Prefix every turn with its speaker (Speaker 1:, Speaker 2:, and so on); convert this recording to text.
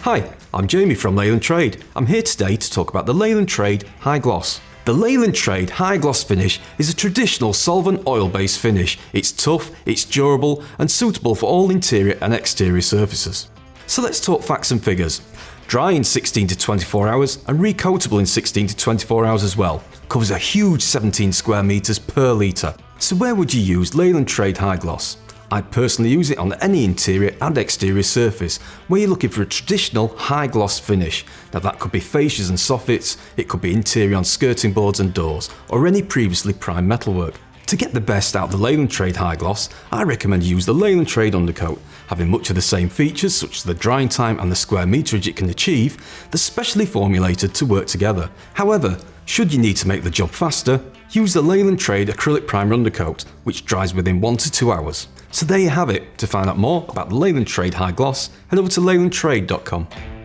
Speaker 1: Hi, I'm Jamie from Leyland Trade. I'm here today to talk about the Leyland Trade High Gloss. The Leyland Trade High Gloss finish is a traditional solvent oil-based finish. It's tough, it's durable and suitable for all interior and exterior surfaces. So let's talk facts and figures. Dry in 16 to 24 hours and recoatable in 16 to 24 hours as well. Covers a huge 17 square meters per litre. So where would you use Leyland Trade High Gloss? I personally use it on any interior and exterior surface where you're looking for a traditional high gloss finish. Now that could be fascias and soffits, it could be interior on skirting boards and doors, or any previously primed metalwork. To get the best out of the Leyland Trade High Gloss, I recommend you use the Leyland Trade Undercoat. Having much of the same features such as the drying time and the square meterage it can achieve, they're specially formulated to work together. However, should you need to make the job faster, use the Leyland Trade Acrylic Primer Undercoat, which dries within 1 to 2 hours. So there you have it. To find out more about the Leyland Trade High Gloss, head over to leylandtrade.com.